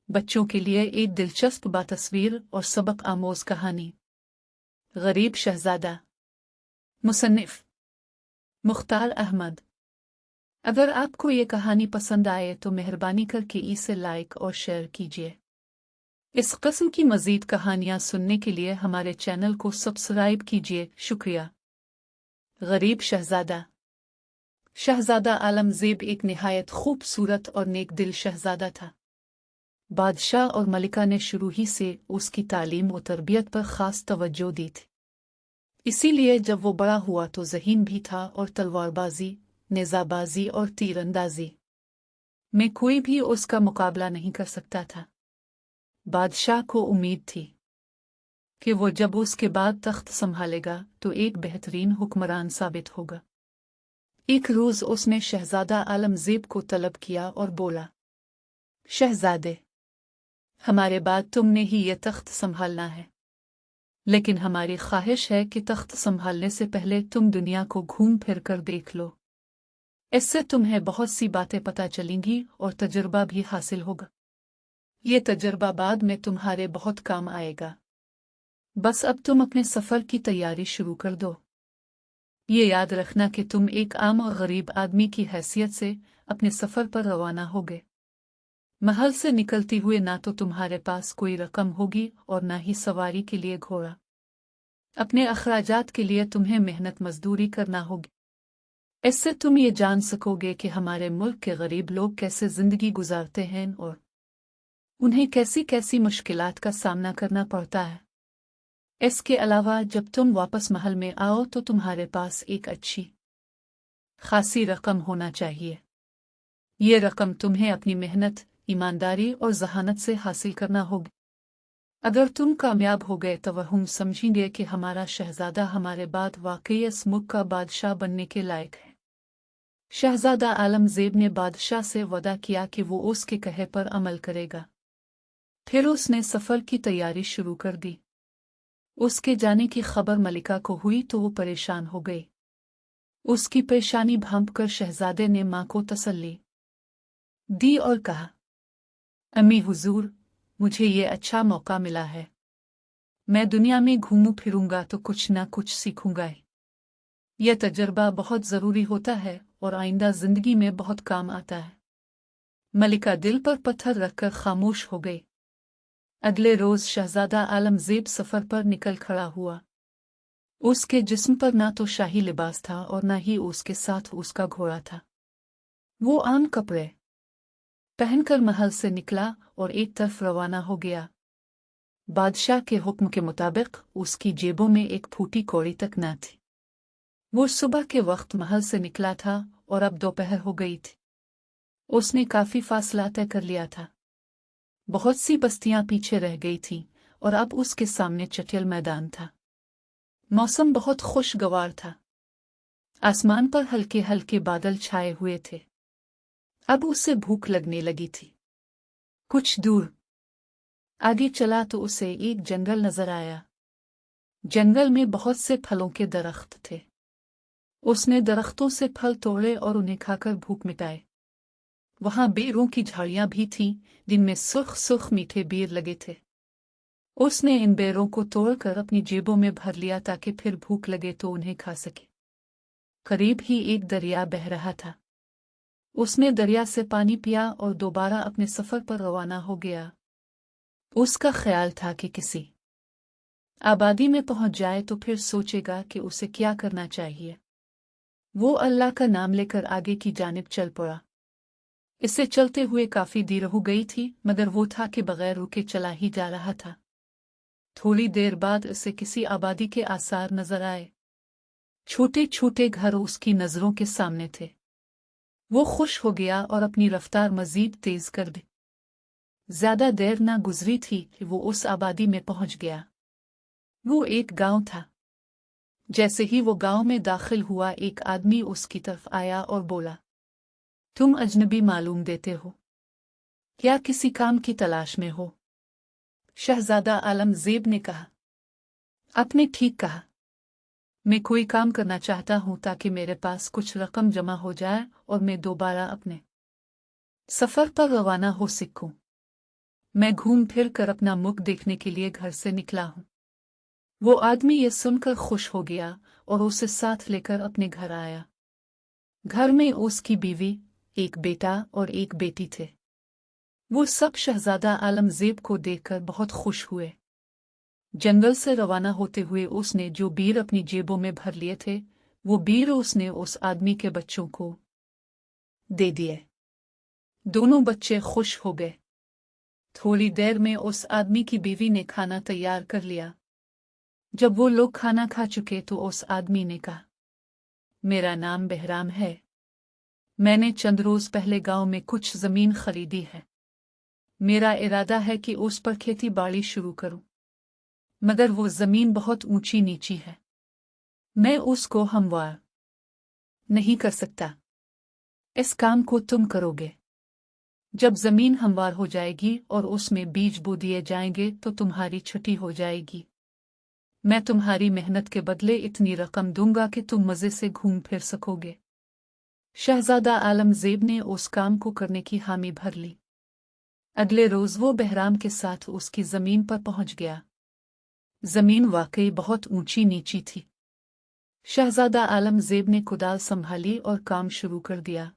बच्चों के लिए एक दिलचस्प बातस्वीर और सबक आमोज कहानी। गरीब शहजादा। मुसन्निफ मुख्तार अहमद। अगर आपको ये कहानी पसंद आए तो मेहरबानी करके इसे लाइक और शेयर कीजिए। इस किस्म की मज़ीद कहानियाँ सुनने के लिए हमारे चैनल को सब्सक्राइब कीजिए। शुक्रिया। गरीब शहजादा। शहजादा आलमज़ेब एक निहायत खूबसूरत और नेक दिल शहजादा था। बादशाह और मलिका ने शुरू ही से उसकी तालीम और तरबियत पर ख़ास तवज्जो दी थी। इसीलिए जब वो बड़ा हुआ तो ज़हीन भी था और तलवारबाजी, नेज़ाबाजी और तीरंदाजी में कोई भी उसका मुकाबला नहीं कर सकता था। बादशाह को उम्मीद थी कि वो जब उसके बाद तख्त संभालेगा तो एक बेहतरीन हुक्मरान साबित होगा। एक रोज़ उसने शहजादा आलमज़ेब को तलब किया और बोला, शहजादे, हमारे बाद तुमने ही ये तख्त संभालना है, लेकिन हमारी ख्वाहिश है कि तख्त संभालने से पहले तुम दुनिया को घूम फिर कर देख लो। इससे तुम्हें बहुत सी बातें पता चलेंगी और तजुर्बा भी हासिल होगा। ये तजुर्बा बाद में तुम्हारे बहुत काम आएगा। बस अब तुम अपने सफ़र की तैयारी शुरू कर दो। ये याद रखना कि तुम एक आम और गरीब आदमी की हैसियत से अपने सफ़र पर रवाना होगे। महल से निकलते हुए ना तो तुम्हारे पास कोई रकम होगी और ना ही सवारी के लिए घोड़ा। अपने अखराजात के लिए तुम्हें मेहनत मजदूरी करना होगी। इससे तुम ये जान सकोगे कि हमारे मुल्क के गरीब लोग कैसे जिंदगी गुजारते हैं और उन्हें कैसी कैसी मुश्किलात का सामना करना पड़ता है। इसके अलावा जब तुम वापस महल में आओ तो तुम्हारे पास एक अच्छी खासी रकम होना चाहिए। ये रकम तुम्हें अपनी मेहनत, ईमानदारी और जहानत से हासिल करना होगी। अगर तुम कामयाब हो गए तो हम समझेंगे कि हमारा शहजादा हमारे बाद वाकई इस मुल्क का बादशाह बनने के लायक है। शहजादा आलमज़ेब ने बादशाह से वदा किया कि वो उसके कहे पर अमल करेगा। फिर उसने सफ़र की तैयारी शुरू कर दी। उसके जाने की खबर मलिका को हुई तो वो परेशान हो गई। उसकी परेशानी भांपकर शहजादे ने माँ को तसल्ली दी और कहा, अम्मी हुजूर, मुझे ये अच्छा मौका मिला है। मैं दुनिया में घूमूं फिरूंगा तो कुछ ना कुछ सीखूंगा। यह तजर्बा बहुत ज़रूरी होता है और आइंदा ज़िंदगी में बहुत काम आता है। मलिका दिल पर पत्थर रखकर खामोश हो गई। अगले रोज़ शहजादा आलमज़ेब सफ़र पर निकल खड़ा हुआ। उसके जिस्म पर ना तो शाही लिबास था और ना ही उसके साथ उसका घोड़ा था। वो आम कपड़े पहनकर महल से निकला और एक तरफ रवाना हो गया। बादशाह के हुक्म के मुताबिक उसकी जेबों में एक फूटी कौड़ी तक न थी। वो सुबह के वक्त महल से निकला था और अब दोपहर हो गई थी। उसने काफी फासला तय कर लिया था। बहुत सी बस्तियां पीछे रह गई थीं और अब उसके सामने चटियल मैदान था। मौसम बहुत खुशगवार था। आसमान पर हल्के हल्के बादल छाए हुए थे। अब उसे भूख लगने लगी थी। कुछ दूर आगे चला तो उसे एक जंगल नजर आया। जंगल में बहुत से फलों के दरख्त थे। उसने दरख्तों से फल तोड़े और उन्हें खाकर भूख मिटाए। वहां बेरों की झाड़ियां भी थीं, जिनमें सुर्ख सुर्ख मीठे बेर लगे थे। उसने इन बेरों को तोड़कर अपनी जेबों में भर लिया ताकि फिर भूख लगे तो उन्हें खा सके। करीब ही एक दरिया बह रहा था। उसने दरिया से पानी पिया और दोबारा अपने सफर पर रवाना हो गया। उसका ख्याल था कि किसी आबादी में पहुंच जाए तो फिर सोचेगा कि उसे क्या करना चाहिए। वो अल्लाह का नाम लेकर आगे की जानिब चल पड़ा। इससे चलते हुए काफी देर हो गई थी, मगर वो था कि बगैर रुके चला ही जा रहा था। थोड़ी देर बाद उसे किसी आबादी के आसार नजर आए। छोटे छोटे घर उसकी नजरों के सामने थे। वो खुश हो गया और अपनी रफ्तार मजीद तेज कर दी। ज्यादा देर ना गुजरी थी कि वो उस आबादी में पहुंच गया। वो एक गांव था। जैसे ही वो गांव में दाखिल हुआ, एक आदमी उसकी तरफ आया और बोला, तुम अजनबी मालूम देते हो, क्या किसी काम की तलाश में हो? शहजादा आलमज़ेब ने कहा, आपने ठीक कहा। मैं कोई काम करना चाहता हूं ताकि मेरे पास कुछ रकम जमा हो जाए और मैं दोबारा अपने सफर पर रवाना हो सकूं। मैं घूम फिर कर अपना मुख देखने के लिए घर से निकला हूँ। वो आदमी ये सुनकर खुश हो गया और उसे साथ लेकर अपने घर आया। घर में उसकी बीवी, एक बेटा और एक बेटी थे। वो सब शहजादा आलमगीर को देखकर बहुत खुश हुए। जंगल से रवाना होते हुए उसने जो बीर अपनी जेबों में भर लिए थे, वो बीर उसने उस आदमी के बच्चों को दे दिए। दोनों बच्चे खुश हो गए। थोड़ी देर में उस आदमी की बीवी ने खाना तैयार कर लिया। जब वो लोग खाना खा चुके तो उस आदमी ने कहा, मेरा नाम बहराम है। मैंने चंद रोज पहले गांव में कुछ जमीन खरीदी है। मेरा इरादा है कि उस पर खेती बाड़ी शुरू करूं, मगर वो जमीन बहुत ऊंची नीची है। मैं उसको हमवार नहीं कर सकता। इस काम को तुम करोगे। जब जमीन हमवार हो जाएगी और उसमें बीज बो दिए जाएंगे तो तुम्हारी छठी हो जाएगी। मैं तुम्हारी मेहनत के बदले इतनी रकम दूंगा कि तुम मजे से घूम फिर सकोगे। शहजादा आलमगीर ने उस काम को करने की हामी भर ली। अगले रोज वो बहराम के साथ उसकी जमीन पर पहुंच गया। जमीन वाकई बहुत ऊंची नीची थी। शहजादा आलमगीर ने कुदाल संभाली और काम शुरू कर दिया।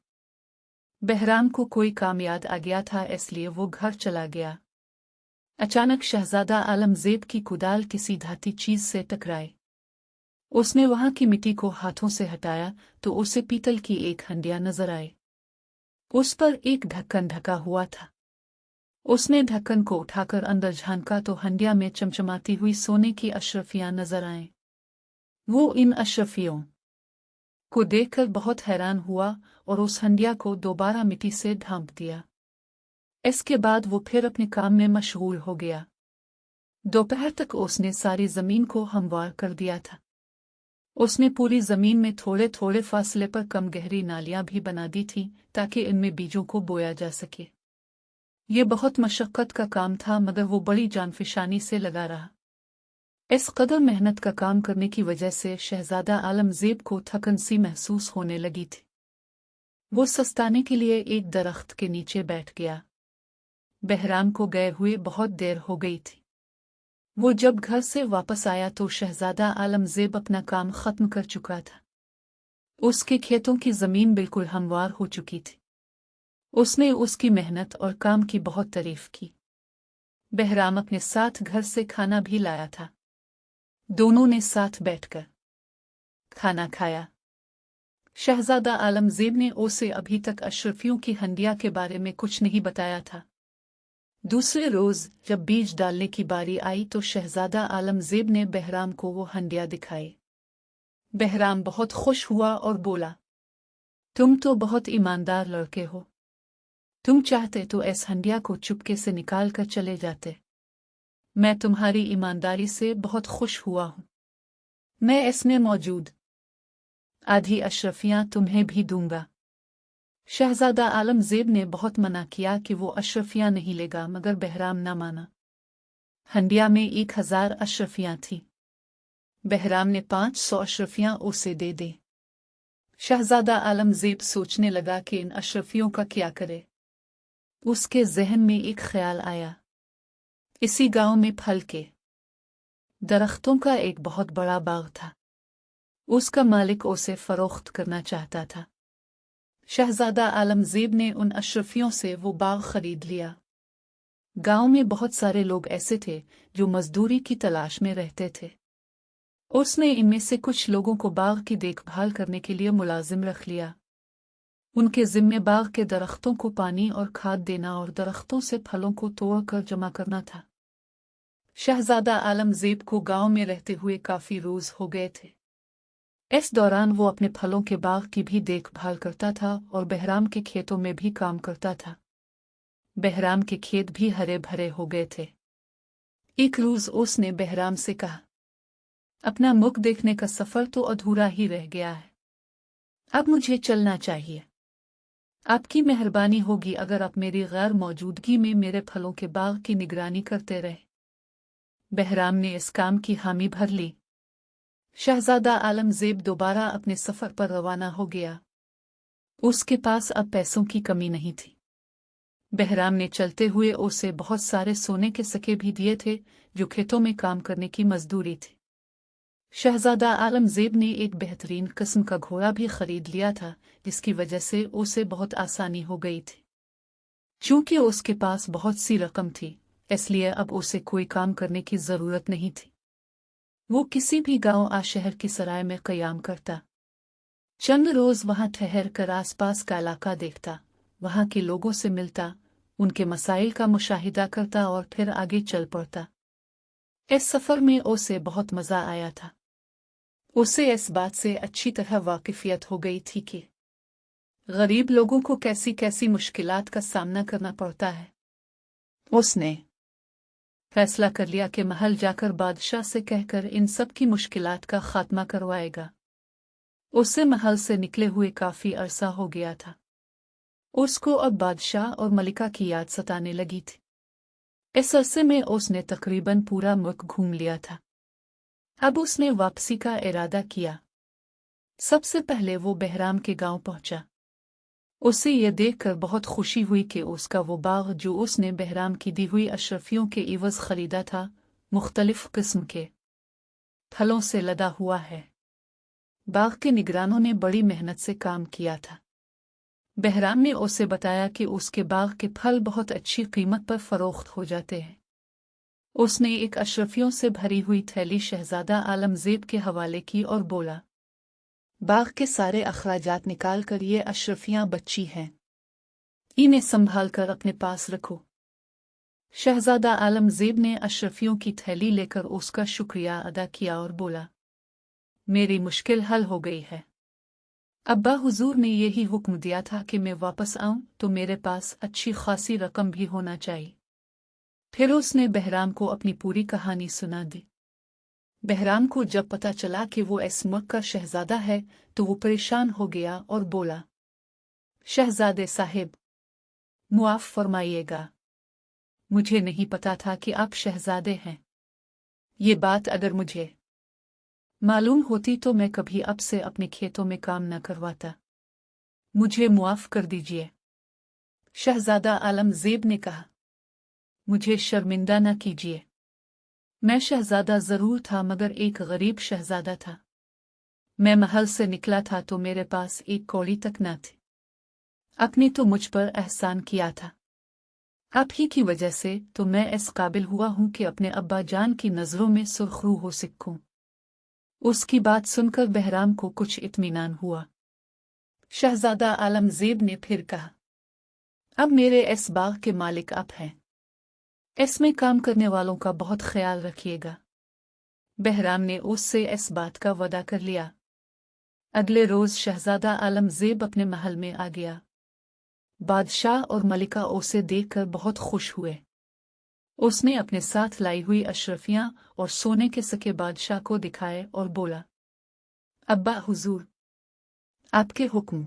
बहराम को कोई काम याद आ गया था, इसलिए वो घर चला गया। अचानक शहजादा आलमगीर की कुदाल किसी धाती चीज से टकराई। उसने वहां की मिट्टी को हाथों से हटाया तो उसे पीतल की एक हंडिया नजर आई। उस पर एक ढक्कन ढका हुआ था। उसने ढक्कन को उठाकर अंदर झांका तो हंडिया में चमचमाती हुई सोने की अशरफियां नजर आईं। वो इन अशरफियों को देखकर बहुत हैरान हुआ और उस हंडिया को दोबारा मिट्टी से ढांप दिया। इसके बाद वो फिर अपने काम में मशगूल हो गया। दोपहर तक उसने सारी जमीन को हमवार कर दिया था। उसने पूरी जमीन में थोड़े थोड़े फासले पर कम गहरी नालियां भी बना दी थीं ताकि इनमें बीजों को बोया जा सके। ये बहुत मशक्कत का काम था, मगर वो बड़ी जानफिशानी से लगा रहा। इस कदर मेहनत का काम करने की वजह से शहजादा आलमगीर को थकन सी महसूस होने लगी थी। वो सस्ताने के लिए एक दरख्त के नीचे बैठ गया। बहराम को गए हुए बहुत देर हो गई थी। वो जब घर से वापस आया तो शहजादा आलमगीर अपना काम खत्म कर चुका था। उसके खेतों की जमीन बिल्कुल हमवार हो चुकी थी। उसने उसकी मेहनत और काम की बहुत तारीफ की। बहराम अपने साथ घर से खाना भी लाया था। दोनों ने साथ बैठकर खाना खाया। शहजादा आलमगीर ने उसे अभी तक अशरफियों की हंडिया के बारे में कुछ नहीं बताया था। दूसरे रोज जब बीज डालने की बारी आई तो शहजादा आलमगीर ने बहराम को वो हंडिया दिखाई। बहराम बहुत खुश हुआ और बोला, तुम तो बहुत ईमानदार लड़के हो। तुम चाहते तो इस हंडिया को चुपके से निकाल कर चले जाते। मैं तुम्हारी ईमानदारी से बहुत खुश हुआ हूं। मैं इसमें मौजूद आधी अशरफियां तुम्हें भी दूंगा। शहजादा आलमगीर ने बहुत मना किया कि वो अशरफियां नहीं लेगा, मगर बहराम न माना। हंडिया में 1000 अशरफियां थीं। बहराम ने 500 अशरफियां उसे दे दी। शहजादा आलमगीर सोचने लगा कि इन अशरफियों का क्या करे। उसके जहन में एक ख्याल आया। इसी गांव में फल के दरख्तों का एक बहुत बड़ा बाग था। उसका मालिक उसे फरोख्त करना चाहता था। शहजादा आलमगीर ने उन अशरफियों से वो बाग खरीद लिया। गांव में बहुत सारे लोग ऐसे थे जो मजदूरी की तलाश में रहते थे। उसने इनमें से कुछ लोगों को बाग की देखभाल करने के लिए मुलाजिम रख लिया। उनके जिम्मे बाग के दरख्तों को पानी और खाद देना और दरख्तों से फलों को तोड़कर जमा करना था। शहजादा आलमगीर को गांव में रहते हुए काफी रोज हो गए थे। इस दौरान वो अपने फलों के बाग की भी देखभाल करता था और बहराम के खेतों में भी काम करता था। बहराम के खेत भी हरे भरे हो गए थे। एक रोज उसने बहराम से कहा, अपना मुख देखने का सफर तो अधूरा ही रह गया है। अब मुझे चलना चाहिए। आपकी मेहरबानी होगी अगर आप मेरी गैर मौजूदगी में मेरे फलों के बाग की निगरानी करते रहे। बहराम ने इस काम की हामी भर ली। शहजादा आलमगीर दोबारा अपने सफर पर रवाना हो गया। उसके पास अब पैसों की कमी नहीं थी। बहराम ने चलते हुए उसे बहुत सारे सोने के सिक्के भी दिए थे जो खेतों में काम करने की मजदूरी थी। शहजादा आलमज़ेब ने एक बेहतरीन किस्म का घोड़ा भी खरीद लिया था जिसकी वजह से उसे बहुत आसानी हो गई थी। चूंकि उसके पास बहुत सी रकम थी इसलिए अब उसे कोई काम करने की ज़रूरत नहीं थी। वो किसी भी गांव या शहर की सराय में क़याम करता, चंद रोज़ वहां ठहर कर आसपास का इलाका देखता, वहां के लोगों से मिलता, उनके मसाइल का मुशाहिदा करता और फिर आगे चल पड़ता। इस सफ़र में उसे बहुत मज़ा आया था। उसे इस बात से अच्छी तरह वाकिफ़ियत हो गई थी कि गरीब लोगों को कैसी कैसी मुश्किलात का सामना करना पड़ता है। उसने फैसला कर लिया कि महल जाकर बादशाह से कहकर इन सब की मुश्किलात का खात्मा करवाएगा। उसे महल से निकले हुए काफ़ी अरसा हो गया था। उसको अब बादशाह और मलिका की याद सताने लगी थी। इस अरसे में उसने तकरीबन पूरा मुल्क घूम लिया था। अब उसने वापसी का इरादा किया। सबसे पहले वो बहराम के गांव पहुंचा। उसे ये देखकर बहुत खुशी हुई कि उसका वो बाग जो उसने बहराम की दी हुई अशरफियों के इवज़ खरीदा था मुख्तलिफ किस्म के फलों से लदा हुआ है। बाग के निगरानों ने बड़ी मेहनत से काम किया था। बहराम ने उसे बताया कि उसके बाग के फल बहुत अच्छी कीमत पर फरोख्त हो जाते हैं। उसने एक अशरफियों से भरी हुई थैली शहजादा आलमज़ेब के हवाले की और बोला, बाग के सारे अखराजात निकाल कर ये अशरफियां बच्ची हैं, इन्हें संभाल कर अपने पास रखो। शहजादा आलमज़ेब ने अशरफियों की थैली लेकर उसका शुक्रिया अदा किया और बोला, मेरी मुश्किल हल हो गई है। अब्बा हुजूर ने यही हुक्म दिया था कि मैं वापस आऊं तो मेरे पास अच्छी खासी रकम भी होना चाहिए। फिर उसने बहराम को अपनी पूरी कहानी सुना दी। बहराम को जब पता चला कि वो इस मुल्क का शहजादा है तो वो परेशान हो गया और बोला, शहजादे साहिब, मुआफ़ फरमाइएगा, मुझे नहीं पता था कि आप शहजादे हैं। ये बात अगर मुझे मालूम होती तो मैं कभी अब से अपने खेतों में काम न करवाता। मुझे मुआफ़ कर दीजिए। शहजादा आलमज़ेब ने कहा, मुझे शर्मिंदा न कीजिए। मैं शहजादा ज़रूर था मगर एक गरीब शहजादा था। मैं महल से निकला था तो मेरे पास एक कौड़ी तक न थी। आपने तो मुझ पर एहसान किया था। आप ही की वजह से तो मैं इस काबिल हुआ हूं कि अपने अब्बा जान की नज़रों में सुर्खरू हो सकूं। उसकी बात सुनकर बहराम को कुछ इत्मीनान हुआ। शहजादा आलमज़ेब ने फिर कहा, अब मेरे इस बाग के मालिक आप हैं। इसमें काम करने वालों का बहुत ख्याल रखिएगा। बहराम ने उससे इस बात का वदा कर लिया। अगले रोज़ शहजादा आलमज़ेब अपने महल में आ गया। बादशाह और मलिका उसे देखकर बहुत खुश हुए। उसने अपने साथ लाई हुई अशरफियां और सोने के सिक्के बादशाह को दिखाए और बोला, अब्बा हुजूर, आपके हुक्म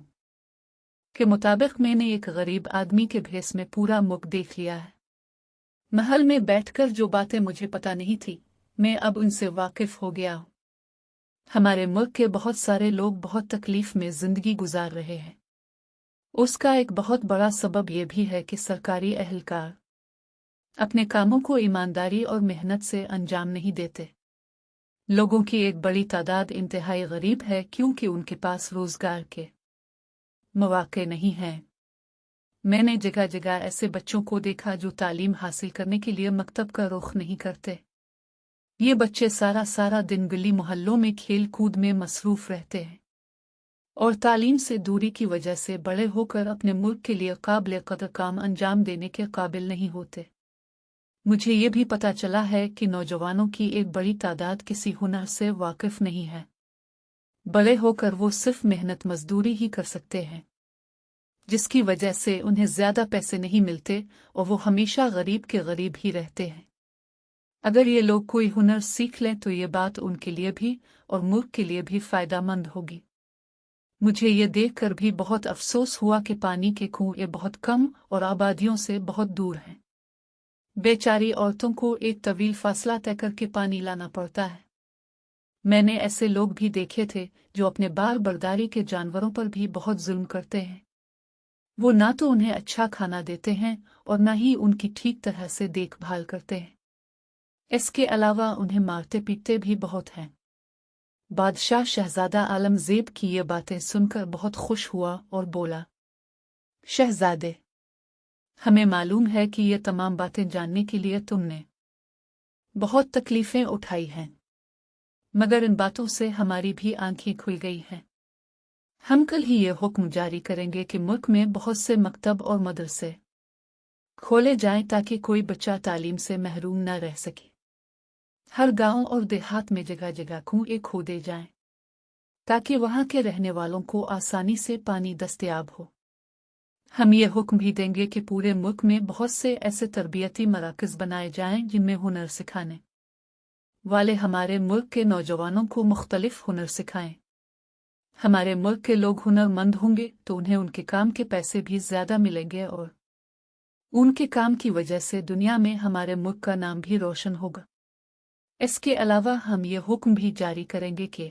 के मुताबिक मैंने एक गरीब आदमी के भेस में पूरा मुल्क देख लिया है। महल में बैठकर जो बातें मुझे पता नहीं थी मैं अब उनसे वाकिफ हो गया हूँ। हमारे मुल्क के बहुत सारे लोग बहुत तकलीफ में जिंदगी गुजार रहे हैं। उसका एक बहुत बड़ा सबब यह भी है कि सरकारी एहलकार अपने कामों को ईमानदारी और मेहनत से अंजाम नहीं देते। लोगों की एक बड़ी तादाद इंतहाई गरीब है क्योंकि उनके पास रोजगार के मौके नहीं हैं। मैंने जगह जगह ऐसे बच्चों को देखा जो तालीम हासिल करने के लिए मकतब का रुख नहीं करते। ये बच्चे सारा सारा दिन गली मोहल्लों में खेल कूद में मसरूफ रहते हैं और तालीम से दूरी की वजह से बड़े होकर अपने मुल्क के लिए काबिल कदर काम अंजाम देने के काबिल नहीं होते। मुझे ये भी पता चला है कि नौजवानों की एक बड़ी तादाद किसी हुनर से वाकिफ नहीं है। बड़े होकर वो सिर्फ मेहनत मजदूरी ही कर सकते हैं, जिसकी वजह से उन्हें ज्यादा पैसे नहीं मिलते और वो हमेशा गरीब के गरीब ही रहते हैं। अगर ये लोग कोई हुनर सीख लें तो ये बात उनके लिए भी और मुल्क के लिए भी फायदेमंद होगी। मुझे ये देखकर भी बहुत अफसोस हुआ कि पानी के कुएं बहुत कम और आबादियों से बहुत दूर हैं। बेचारी औरतों को एक तवील फासला तय करके पानी लाना पड़ता है। मैंने ऐसे लोग भी देखे थे जो अपने बार बर्दारी के जानवरों पर भी बहुत जुल्म करते हैं। वो ना तो उन्हें अच्छा खाना देते हैं और न ही उनकी ठीक तरह से देखभाल करते हैं। इसके अलावा उन्हें मारते पीटते भी बहुत हैं। बादशाह शहजादा आलमगीर की ये बातें सुनकर बहुत खुश हुआ और बोला, शहजादे, हमें मालूम है कि ये तमाम बातें जानने के लिए तुमने बहुत तकलीफें उठाई हैं, मगर इन बातों से हमारी भी आंखें खुल गई हैं। हम कल ही ये हुक्म जारी करेंगे कि मुल्क में बहुत से मकतब और मदरसे खोले जाएं ताकि कोई बच्चा तालीम से महरूम न रह सके। हर गांव और देहात में जगह जगह कुएं खोदे जाएं ताकि वहां के रहने वालों को आसानी से पानी दस्तयाब हो। हम ये हुक्म भी देंगे कि पूरे मुल्क में बहुत से ऐसे तरबियती मराकज़ बनाए जाएं जिनमें हुनर सिखाने वाले हमारे मुल्क के नौजवानों को मुख्तलिफ हुनर सिखाएं। हमारे मुल्क के लोग हुनरमंद होंगे तो उन्हें उनके काम के पैसे भी ज़्यादा मिलेंगे और उनके काम की वजह से दुनिया में हमारे मुल्क का नाम भी रोशन होगा। इसके अलावा हम ये हुक्म भी जारी करेंगे कि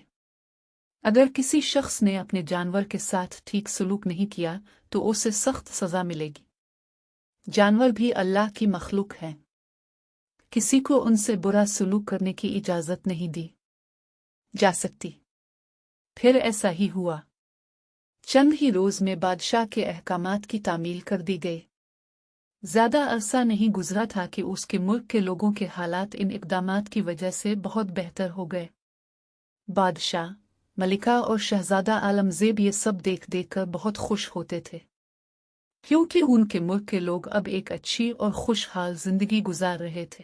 अगर किसी शख्स ने अपने जानवर के साथ ठीक सलूक नहीं किया तो उसे सख्त सज़ा मिलेगी। जानवर भी अल्लाह की मखलूक हैं, किसी को उनसे बुरा सलूक करने की इजाज़त नहीं दी जा सकती। फिर ऐसा ही हुआ। चंद ही रोज़ में बादशाह के अहकामात की तामील कर दी गई। ज़्यादा अरसा नहीं गुजरा था कि उसके मुल्क के लोगों के हालात इन इक़दामात की वजह से बहुत बेहतर हो गए। बादशाह, मलिका और शहजादा आलमगीर ये सब देख देख कर बहुत खुश होते थे, क्योंकि उनके मुल्क के लोग अब एक अच्छी और खुशहाल जिंदगी गुजार रहे थे।